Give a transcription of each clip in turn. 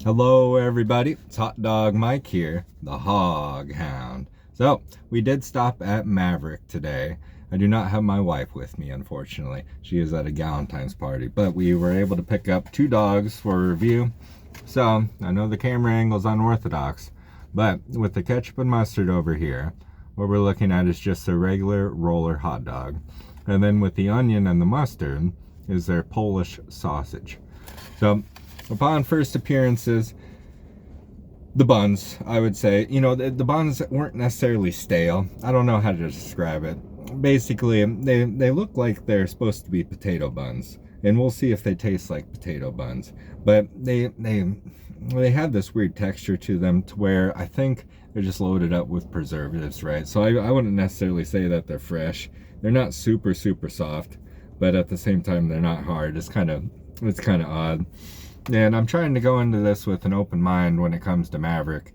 Hello everybody, it's Hotdog Mike here, the Hog Hound. So, we did stop at Maverick today. I do not have my wife with me, unfortunately. She is at a Galentine's party, but we were able to pick up 2 dogs for review. So, I know the camera angle's unorthodox, but with the ketchup and mustard over here, what we're looking at is just a regular roller hot dog. And then with the onion and the mustard is their Polish sausage. So, upon first appearances, the buns, I would say, the buns weren't necessarily stale. I don't know how to describe it. Basically, they look like they're supposed to be potato buns, and we'll see if they taste like potato buns. But they have this weird texture to them, to where I think they're just loaded up with preservatives, right? So I wouldn't necessarily say that they're fresh. They're not super soft, but at the same time they're not hard. It's kind of odd. And I'm trying to go into this with an open mind when it comes to Maverick,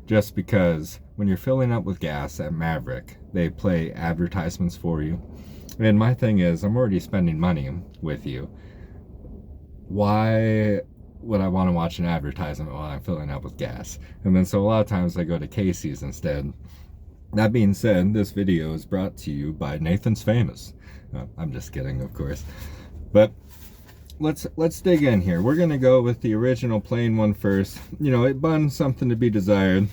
just because when you're filling up with gas at Maverick, they play advertisements for you. And my thing is, I'm already spending money with you. Why would I want to watch an advertisement while I'm filling up with gas? And then so a lot of times I go to Casey's instead. That being said, this video is brought to you by Nathan's Famous. I'm just kidding, of course. But let's dig in here. We're gonna go with the original plain one first. It buns something to be desired.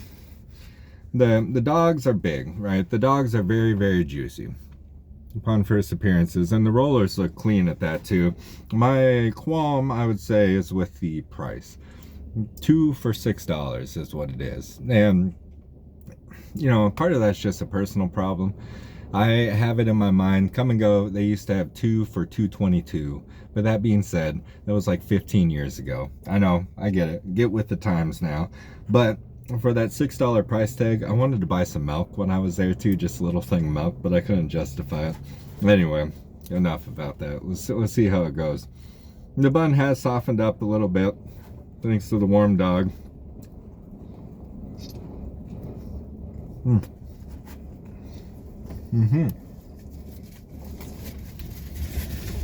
The dogs are big, right? The dogs are very juicy upon first appearances, and the rollers look clean at that too. My qualm, I would say, is with the price. 2 for $6 is what it is. And part of that's just a personal problem. I have it in my mind, come and go, they used to have 2 for $2.22. But that being said, that was like 15 years ago. I know, I get it. Get with the times now. But for that $6 price tag, I wanted to buy some milk when I was there too, just a little thing of milk, but I couldn't justify it. Anyway, enough about that. Let's see how it goes. The bun has softened up a little bit, thanks to the warm dog.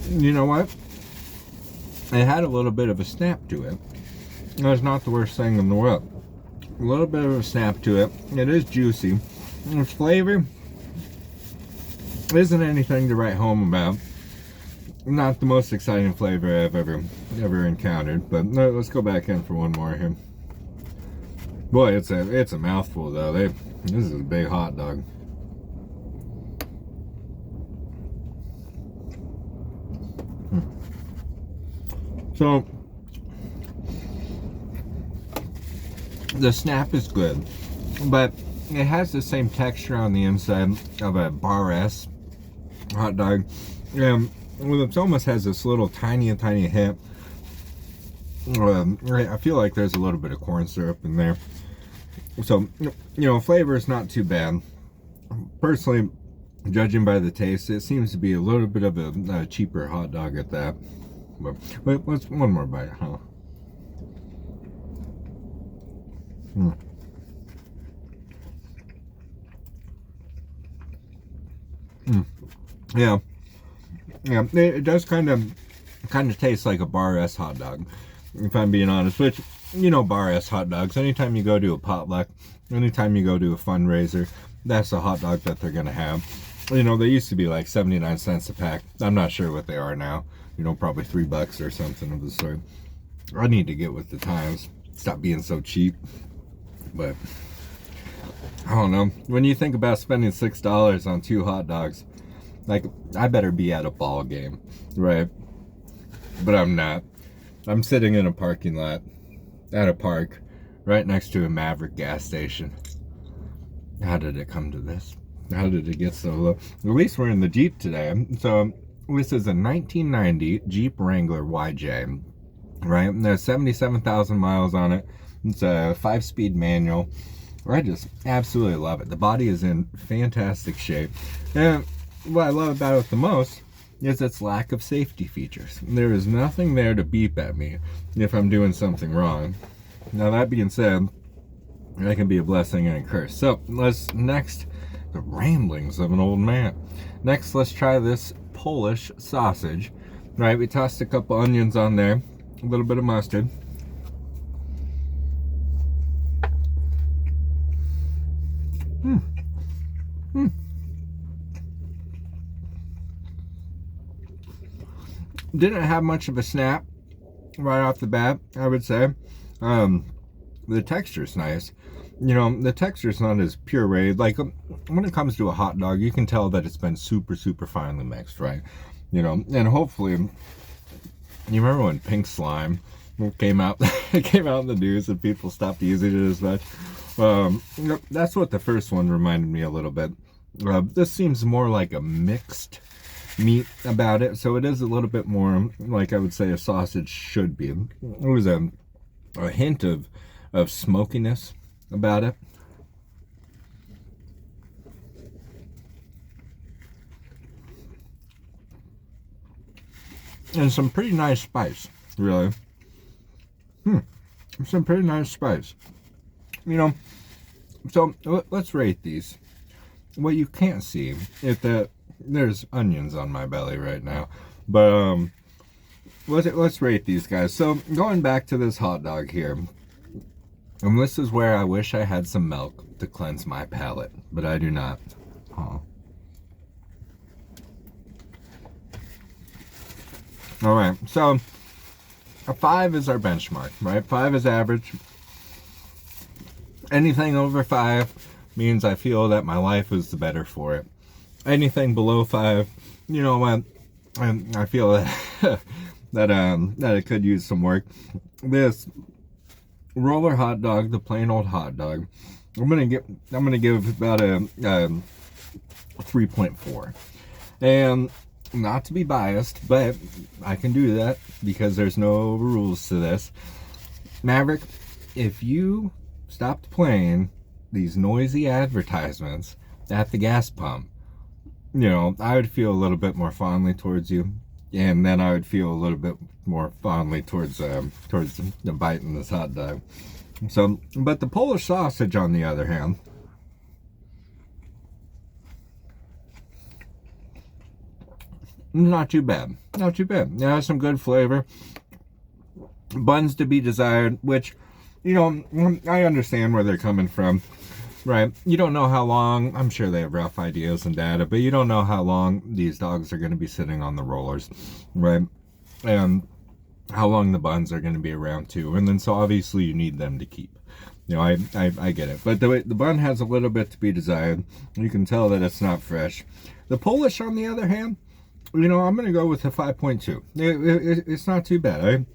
You know what? It had a little bit of a snap to it. That's not the worst thing in the world. A little bit of a snap to it. It is juicy. Its flavor isn't anything to write home about. Not the most exciting flavor I've ever encountered. But let's go back in for one more here. Boy, it's a mouthful though. This is a big hot dog. So, the snap is good, but it has the same texture on the inside of a Bar S hot dog. It almost has this little tiny hit. I feel like there's a little bit of corn syrup in there. So, flavor is not too bad. Personally, judging by the taste, it seems to be a little bit of a cheaper hot dog at that. But let's one more bite, huh? Yeah, it does kind of taste like a Bar S hot dog, if I'm being honest. Which, Bar S hot dogs, anytime you go to a potluck, anytime you go to a fundraiser, that's the hot dog that they're gonna have. They used to be like 79 cents a pack. I'm not sure what they are now. Probably $3 or something of the sort. I need to get with the times, stop being so cheap. But I don't know, when you think about spending $6 on 2 hot dogs, like, I better be at a ball game, right? But I'm not. I'm sitting in a parking lot at a park right next to a Maverick gas station. How did it come to this? How did it get so low? At least we're in the Jeep today. So this is a 1990 Jeep Wrangler YJ, right? There's 77,000 miles on it. It's a 5-speed manual. I just absolutely love it. The body is in fantastic shape. And what I love about it the most is its lack of safety features. There is nothing there to beep at me if I'm doing something wrong. Now, that being said, that can be a blessing and a curse. So next, the ramblings of an old man. Next, let's try this Polish sausage. Right, we tossed a couple onions on there, a little bit of mustard. Didn't have much of a snap right off the bat, I would say. The texture's nice. You know, the texture's not as pureed. Like, when it comes to a hot dog, you can tell that it's been super, super finely mixed, right? You know, and hopefully, you remember when pink slime came out, it came out in the news and people stopped using it as much. That's what the first one reminded me a little bit. This seems more like a mixed meat about it, so it is a little bit more like I would say a sausage should be. There was a hint of smokiness about it. And some pretty nice spice, really. Some pretty nice spice. You know, so let's rate these. What you can't see is that there's onions on my belly right now, but let's rate these guys. So going back to this hot dog here, and this is where I wish I had some milk to cleanse my palate, but I do not. All right, so a 5 is our benchmark, right? 5 is average. Anything over 5 means I feel that my life is the better for it. Anything below 5, you know what? I feel that that it could use some work. This roller hot dog, the plain old hot dog, I'm gonna give about a 3.4. And not to be biased, but I can do that because there's no rules to this. Maverick, if you stopped playing these noisy advertisements at the gas pump, you know, I would feel a little bit more fondly towards you, and then I would feel a little bit more fondly towards the bite in this hot dog. So, but the Polish sausage, on the other hand, not too bad. Not too bad. It has some good flavor. Buns to be desired, which, you know, I understand where they're coming from. Right, you don't know how long, I'm sure they have rough ideas and data, but you don't know how long these dogs are going to be sitting on the rollers, right? And how long the buns are going to be around too. And then so obviously you need them to keep. You know, I get it. But the bun has a little bit to be desired. You can tell that it's not fresh. The Polish, on the other hand, you know, I'm going to go with a 5.2. It's not too bad.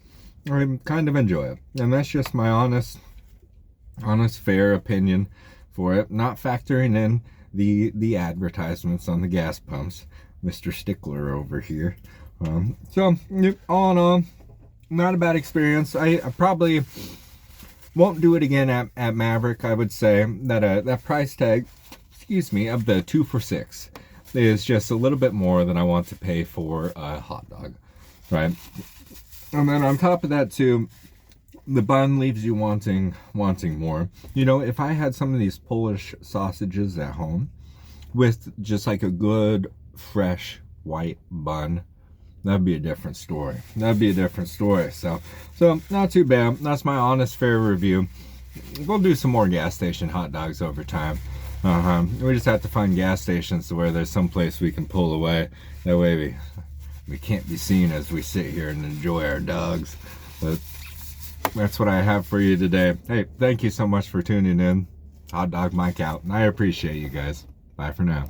I kind of enjoy it. And that's just my honest, fair opinion for it, not factoring in the advertisements on the gas pumps. Mr. Stickler over here. So all in all, not a bad experience. I probably won't do it again at Maverick. I would say that that price tag, excuse me, of the 2 for $6 is just a little bit more than I want to pay for a hot dog, right? And then on top of that too, the bun leaves you wanting more. You know, if I had some of these Polish sausages at home with just like a good fresh white bun, that'd be a different story. That'd be a different story. So not too bad. That's my honest, fair review. We'll do some more gas station hot dogs over time. We just have to find gas stations to where there's some place we can pull away. That way we can't be seen as we sit here and enjoy our dogs. But that's what I have for you today. Hey, thank you so much for tuning in. Hot Dog Mike out. I appreciate you guys. Bye for now.